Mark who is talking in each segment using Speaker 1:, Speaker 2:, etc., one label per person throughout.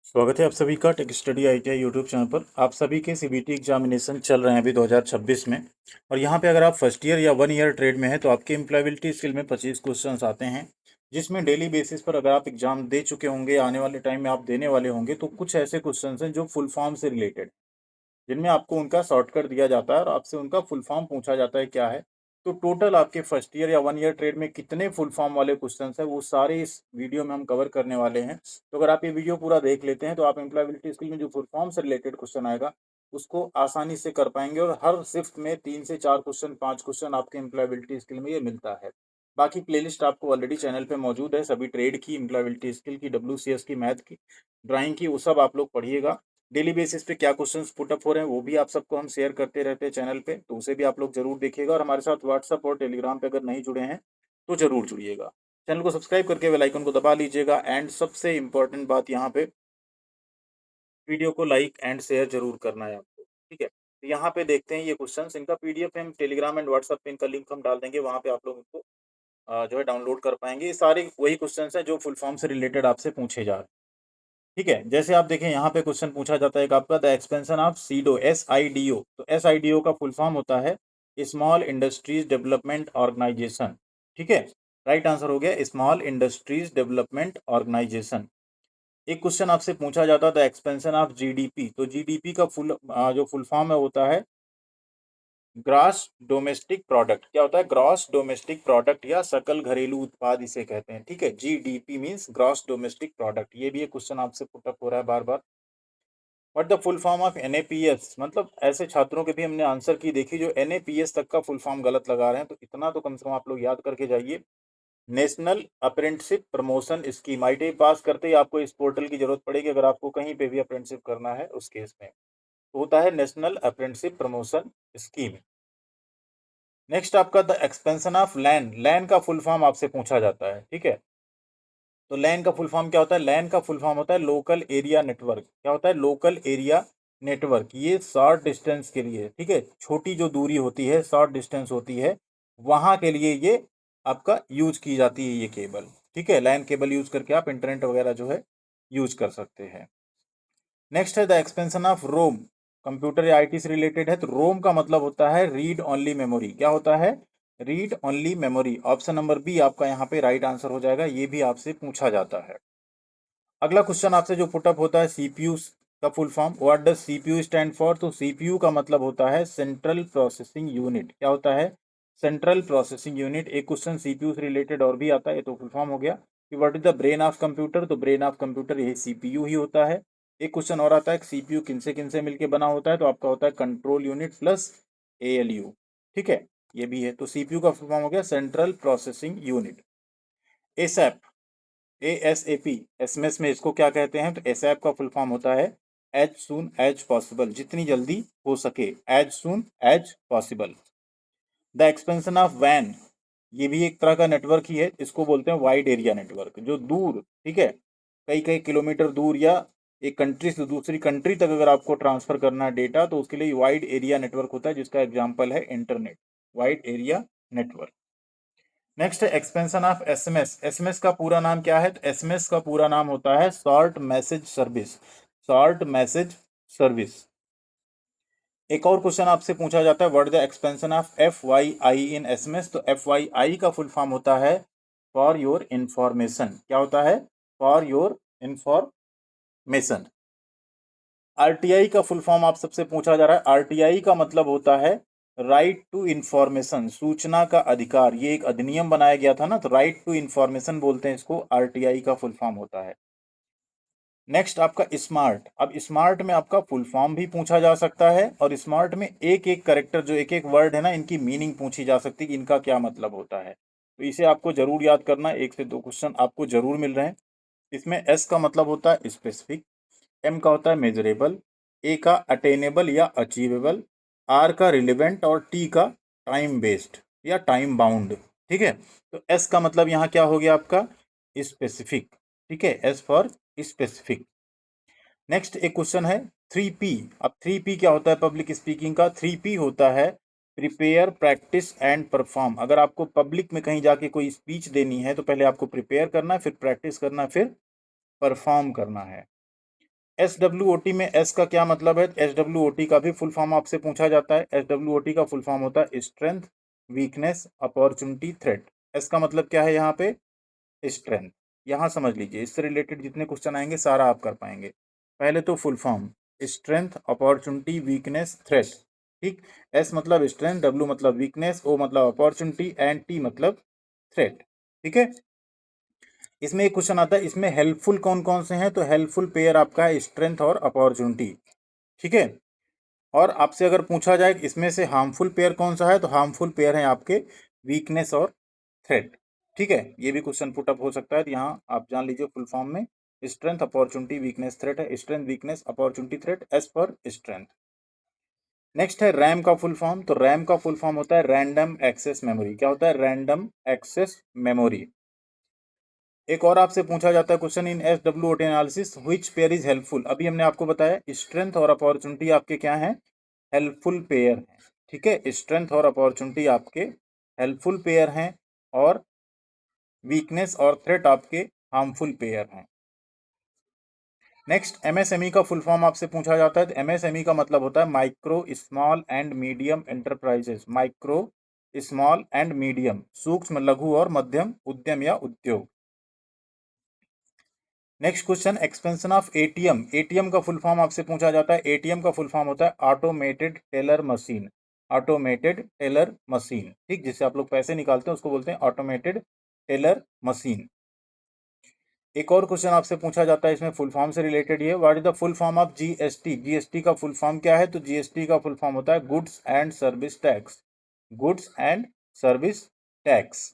Speaker 1: स्वागत है आप सभी का tech study ITI YouTube channel पर। आप सभी के सीबीटी एग्जामिनेशन चल रहे हैं अभी 2026 में। और यहाँ पे अगर आप फर्स्ट ईयर या 1 ईयर ट्रेड में हैं तो आपके एम्प्लॉयबिलिटी स्किल में 25 क्वेश्चंस आते हैं, जिसमें डेली बेसिस पर अगर आप एग्जाम दे चुके होंगे, आने वाले टाइम में आप देने वाले होंगे, तो कुछ ऐसे क्वेश्चंस हैं जो फुल फॉर्म से रिलेटेड, जिनमें आपको उनका शॉर्टकट दिया जाता है और आपसे उनका फुल फॉर्म पूछा जाता है क्या है। तो टोटल आपके फर्स्ट ईयर या 1 ईयर ट्रेड में कितने फुल फॉर्म वाले क्वेश्चंस है वो सारे इस वीडियो में हम कवर करने वाले हैं। तो अगर आप ये वीडियो पूरा देख लेते हैं तो आप एम्प्लॉयबिलिटी स्किल में जो फुल फॉर्म से रिलेटेड क्वेश्चन आएगा उसको आसानी से कर पाएंगे, और हर शिफ्ट में 3 से 4 क्वेश्चन 5 क्वेश्चन आपके एम्प्लॉयबिलिटी स्किल में ये मिलता है। बाकी प्लेलिस्ट आपको ऑलरेडी चैनल पे मौजूद है, सभी ट्रेड की, एम्प्लॉयबिलिटी स्किल की, WCS की, मैथ की, ड्राइंग की, वो सब आप लोग पढ़िएगा। डेली बेसिस पे क्या क्वेश्चंस पुटअप हो रहे हैं वो भी आप सबको हम शेयर करते रहते हैं चैनल पे, तो उसे भी आप लोग जरूर देखिएगा। और हमारे साथ व्हाट्सअप और टेलीग्राम पे अगर नहीं जुड़े हैं तो जरूर जुड़िएगा। चैनल को सब्सक्राइब करके बेल आइकन को दबा लीजिएगा। एंड सबसे इम्पोर्टेंट बात यहाँ पे, वीडियो को लाइक एंड शेयर जरूर करना है आपको, ठीक है। तो यहाँ पे देखते हैं ये क्वेश्चंस, इनका पीडीएफ हम टेलीग्राम एंड व्हाट्सअप पे इनका लिंक हम डाल देंगे, वहाँ पे आप लोग इनको जो है डाउनलोड कर पाएंगे। ये सारे वही क्वेश्चंस हैं जो फुल फॉर्म से रिलेटेड आपसे पूछे जा रहे हैं, ठीक है। जैसे आप देखें यहाँ पे क्वेश्चन पूछा जाता है एक आपका, the expansion of SIDO, SIDO। तो SIDO का फुल फॉर्म होता है स्मॉल इंडस्ट्रीज डेवलपमेंट ऑर्गेनाइजेशन, ठीक है। राइट आंसर हो गया स्मॉल इंडस्ट्रीज डेवलपमेंट ऑर्गेनाइजेशन। एक क्वेश्चन आपसे पूछा जाता है द एक्सपेंशन ऑफ GDP। तो GDP का जो फुल फॉर्म है होता है ग्रॉस डोमेस्टिक प्रोडक्ट। क्या होता है? ग्रॉस डोमेस्टिक प्रोडक्ट या सकल घरेलू उत्पाद इसे कहते हैं, ठीक है। GDP means gross domestic product. ये भी एक क्वेश्चन आपसे पुटअप हो रहा है बार बार। What the full form of NAPS। मतलब ऐसे छात्रों के भी हमने आंसर की देखी जो NAPS तक का फुल फॉर्म गलत लगा रहे हैं, तो इतना तो कम से कम आप लोग याद करके जाइए। National apprenticeship promotion scheme. ITI पास करते ही आपको इस पोर्टल की जरूरत पड़ेगी अगर आपको कहीं पे भी अप्रेंटिसशिप करना है उस केस में, तो होता है national apprenticeship promotion scheme. Next आपका द एक्सपेंशन ऑफ लैन। लैन का फुल फॉर्म आपसे पूछा जाता है, ठीक है। तो लैन का फुल फॉर्म क्या होता है? लैन का फुल फॉर्म होता है लोकल एरिया नेटवर्क। क्या होता है? Local area network. ये शॉर्ट डिस्टेंस के लिए, ठीक है, छोटी जो दूरी होती है, शॉर्ट डिस्टेंस होती है, वहां के लिए ये आपका यूज की जाती है ये केबल, ठीक है। लैन केबल यूज करके आप इंटरनेट वगैरह जो है यूज कर सकते हैं। नेक्स्ट है the expansion of ROM. Computer या IT से रिलेटेड है, तो रोम का मतलब होता है रीड ओनली मेमोरी। क्या होता है? Read only memory. Option number B आपका यहाँ पे राइट आंसर हो जाएगा, ये भी आपसे पूछा जाता है। अगला क्वेश्चन आपसे जो पुटअप होता है CPU का full form. What does CPU stand for? तो CPU का मतलब होता है सेंट्रल प्रोसेसिंग यूनिट। क्या होता है? Central processing unit. एक क्वेश्चन CPU से रिलेटेड और भी आता है, ये तो फुल फॉर्म हो गया। कि what is the brain of computer? तो ब्रेन ऑफ कंप्यूटर यही CPU ही होता है। एक क्वेश्चन और आता है CPU किन से मिलकर बना होता है? तो आपका होता है कंट्रोल यूनिट प्लस ALU, ठीक है। ये भी है, तो CPU का फुल फॉर्म हो गया central processing unit. ASAP, ASAP, SMS में इसको क्या कहते हैं? तो ASAP का फुल फॉर्म होता है एज सून एज पॉसिबल, जितनी जल्दी हो सके, as soon as possible. The expansion of वैन, ये भी एक तरह का नेटवर्क ही है, इसको बोलते हैं वाइड एरिया नेटवर्क। जो दूर, ठीक है, कई कई किलोमीटर दूर या एक कंट्री से दूसरी कंट्री तक अगर आपको ट्रांसफर करना है डेटा, तो उसके लिए वाइड एरिया नेटवर्क होता है, जिसका एग्जांपल है internet, wide area network. Next है एक्सपेंशन ऑफ SMS। SMS का पूरा नाम क्या है? तो SMS का पूरा नाम होता है short message service, short message service. एक और क्वेश्चन आपसे पूछा जाता है what the expansion of FYI in SMS। तो FYI का फुल फॉर्म होता है फॉर योर इंफॉर्मेशन। क्या होता है? For your information. RTI का फुल फॉर्म आप सबसे पूछा जा रहा है। RTI का मतलब होता है राइट टू इंफॉर्मेशन, सूचना का अधिकार। ये एक अधिनियम बनाया गया था ना, तो राइट टू इंफॉर्मेशन बोलते हैं इसको, RTI का फुल फॉर्म होता है। नेक्स्ट आपका स्मार्ट। अब स्मार्ट में आपका फुल फॉर्म भी पूछा जा सकता है, और स्मार्ट में एक एक करेक्टर, जो एक एक वर्ड है ना, इनकी मीनिंग पूछी जा सकती है कि इनका क्या मतलब होता है। तो इसे आपको जरूर याद करना, 1 से 2 क्वेश्चन आपको जरूर मिल रहे हैं। इसमें S का मतलब होता है स्पेसिफिक, M का होता है मेजरेबल, A का अटेनेबल या अचीवेबल, R का रिलेवेंट, और T का टाइम बेस्ड या टाइम बाउंड, ठीक है। तो S का मतलब यहाँ क्या हो गया आपका? स्पेसिफिक, ठीक है, S फॉर स्पेसिफिक। नेक्स्ट एक क्वेश्चन है 3P। अब 3P क्या होता है पब्लिक स्पीकिंग का? 3P होता है प्रिपेयर, प्रैक्टिस एंड परफॉर्म। अगर आपको पब्लिक में कहीं जाके कोई स्पीच देनी है तो पहले आपको प्रिपेयर करना है, फिर प्रैक्टिस करना है, फिर परफॉर्म करना है। SWOT में S का क्या मतलब है? SWOT का भी फुल फॉर्म आपसे पूछा जाता है। SWOT का फुल फॉर्म होता है strength, weakness, opportunity, threat. S का मतलब क्या है यहाँ पे? स्ट्रेंथ। यहाँ समझ लीजिए, इससे रिलेटेड जितने क्वेश्चन आएंगे सारा आप कर पाएंगे। पहले तो full form strength, opportunity, weakness, threat. ठीक। S मतलब स्ट्रेंथ, W मतलब वीकनेस, O मतलब अपॉर्चुनिटी एंड T मतलब थ्रेट। ठीक है। इसमें एक क्वेश्चन आता है, इसमें हेल्पफुल कौन कौन से हैं? तो हेल्पफुल पेयर आपका है स्ट्रेंथ और अपॉर्चुनिटी। ठीक है। और आपसे अगर पूछा जाए कि इसमें से हार्मफुल पेयर कौन सा है, तो हार्मफुल पेयर है आपके वीकनेस और थ्रेट। ठीक है, ये भी क्वेश्चन पुट अप हो सकता है, तो यहाँ आप जान लीजिए फुल फॉर्म में स्ट्रेंथ, अपॉर्चुनिटी, वीकनेस, थ्रेट है। Strength, weakness, opportunity, threat, S for strength. Next है रैम का फुल फॉर्म। तो रैम का फुल फॉर्म होता है रैंडम एक्सेस मेमोरी। क्या होता है? Random access memory. एक और आपसे पूछा जाता है question in SWOT analysis which pair is helpful. अभी हमने आपको बताया स्ट्रेंथ और अपॉर्चुनिटी आपके क्या हैं? हेल्पफुल पेयर हैं। ठीक है, स्ट्रेंथ और अपॉर्चुनिटी आपके हेल्पफुल पेयर हैं और वीकनेस और थ्रेट आपके हार्मफुल पेयर हैं। नेक्स्ट MSME का फुल फॉर्म आपसे पूछा जाता है। तो MSME का मतलब होता है micro small and medium enterprises. Micro small and medium, सूक्ष्म, लघु और मध्यम उद्यम या उद्योग। Next question expansion of ATM। ATM का फुल फॉर्म आपसे पूछा जाता है। ATM का फुल फॉर्म होता है automated teller machine. Automated teller machine. ठीक, जिससे आप लोग पैसे निकालते हैं उसको बोलते हैं ऑटोमेटेड टेलर मशीन। एक और क्वेश्चन आपसे पूछा जाता है, इसमें फुल फॉर्म से रिलेटेड ये, what is the full form of GST। GST का फुल फॉर्म क्या है? तो GST का फुल फॉर्म होता है goods and service tax. Goods and service tax.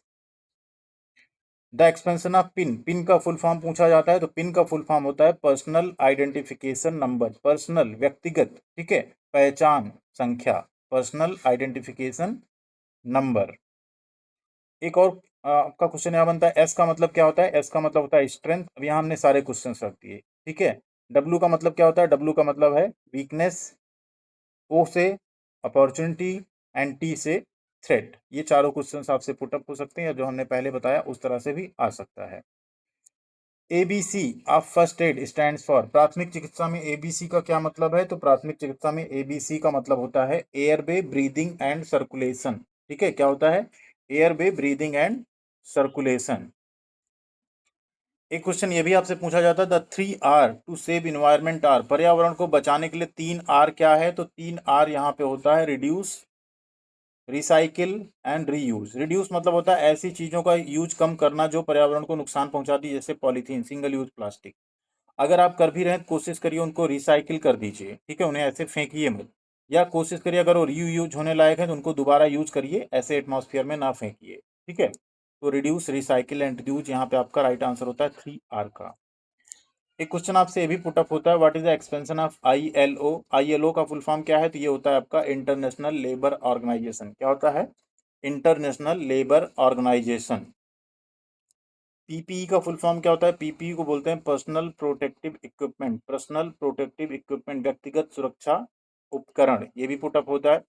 Speaker 1: The expansion of pin. Pin का फुल फॉर्म पूछा जाता है। तो पिन का फुल फॉर्म होता है पर्सनल आइडेंटिफिकेशन नंबर। पर्सनल, व्यक्तिगत, ठीक है, पहचान संख्या, पर्सनल आइडेंटिफिकेशन नंबर। एक और आपका क्वेश्चन यहाँ बनता है एस का मतलब क्या होता है? एस का मतलब होता है स्ट्रेंथ। अब यहाँ हमने सारे क्वेश्चन रख दिए। ठीक है। डब्ल्यू का मतलब क्या होता है? डब्ल्यू का मतलब है वीकनेस, ओ से अपॉर्चुनिटी एंड टी से थ्रेट। ये चारों क्वेश्चंस आपसे पुटअप हो सकते हैं, या जो हमने पहले बताया उस तरह से भी आ सकता है। ABC of first aid stands for. प्राथमिक चिकित्सा में ABC का क्या मतलब है? तो प्राथमिक चिकित्सा में ABC का मतलब होता है एयरवे, ब्रीदिंग एंड सर्कुलेशन। ठीक है, क्या होता है? Airway, breathing and circulation. एक क्वेश्चन ये भी आपसे पूछा जाता है, the 3R to save environment R. पर्यावरण को बचाने के लिए 3R क्या है? तो 3R यहाँ पे होता है reduce, recycle and reuse. Reduce मतलब होता है ऐसी चीज़ों का यूज कम करना जो पर्यावरण को नुकसान पहुंचाती है, जैसे पॉलीथीन, सिंगल यूज प्लास्टिक। अगर आप कर भी रहे हैं, कोशिश करिए उनको रिसाइकिल कर दीजिए। ठीक है, उन्हें ऐसे फेंकिए मत, या कोशिश करिए अगर वो रीयूज होने लायक है तो उनको दोबारा यूज करिए, ऐसे एटमॉस्फेयर में ना फेंकिए। ठीक है, तो रिड्यूस, रिसाइकिल एंड रीयूज यहाँ पे आपका राइट आंसर होता है 3R का। एक क्वेश्चन आपसे ये भी पुटअप होता है, what is the expansion of ILO। ILO का फुल फॉर्म क्या है? तो ये होता है आपका इंटरनेशनल लेबर ऑर्गेनाइजेशन। क्या होता है? International labour organisation. PPE का फुल फॉर्म क्या होता है? PPE को बोलते हैं personal protective equipment. Personal protective equipment, व्यक्तिगत सुरक्षा उपकरण। ये भी पुटअप होता है।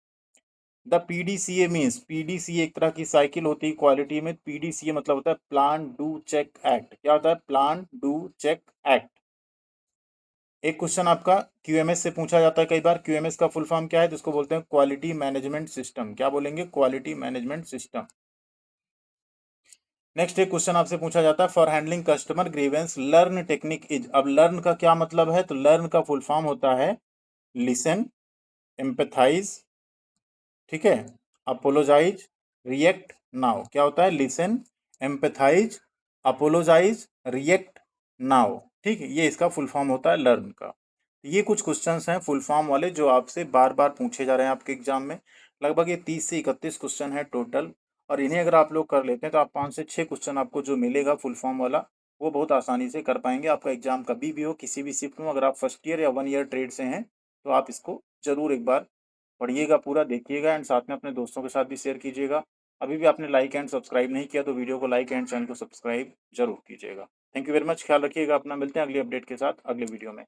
Speaker 1: द PDCA मीन्स, PDCA एक तरह की साइकिल होती है क्वालिटी में। PDCA मतलब होता है प्लान डू चेक एक्ट। क्या होता है? Plan do check act. एक क्वेश्चन आपका QMS से पूछा जाता है कई बार। QMS का फुल फॉर्म क्या है? तो इसको बोलते हैं क्वालिटी मैनेजमेंट सिस्टम। क्या बोलेंगे? Quality management system. नेक्स्ट एक क्वेश्चन आपसे पूछा जाता है for handling customer grievance learn technique is. अब लर्न का क्या मतलब है? तो लर्न का फुल फॉर्म होता है लिसन, एम्पैथाइज, ठीक है, अपोलोजाइज, रिएक्ट नाउ। क्या होता है? Listen, empathise, apologise, react now. ठीक है, ये इसका फुल फॉर्म होता है लर्न का। ये कुछ क्वेश्चंस हैं फुल फॉर्म वाले जो आपसे बार बार पूछे जा रहे हैं आपके एग्जाम में। लगभग ये 30 से 31 क्वेश्चन है टोटल, और इन्हें अगर आप लोग कर लेते हैं तो आप 5 से 6 क्वेश्चन आपको जो मिलेगा फुल फॉर्म वाला, वो बहुत आसानी से कर पाएंगे। आपका एग्जाम कभी भी हो, किसी भी शिफ्ट में, अगर आप फर्स्ट ईयर या 1 ईयर ट्रेड से हैं तो आप इसको जरूर एक बार पढ़िएगा, पूरा देखिएगा, एंड साथ में अपने दोस्तों के साथ भी शेयर कीजिएगा। अभी भी आपने लाइक एंड सब्सक्राइब नहीं किया तो वीडियो को लाइक एंड चैनल को सब्सक्राइब जरूर कीजिएगा। थैंक यू वेरी मच, ख्याल रखिएगा अपना। मिलते हैं अगली अपडेट के साथ अगले वीडियो में।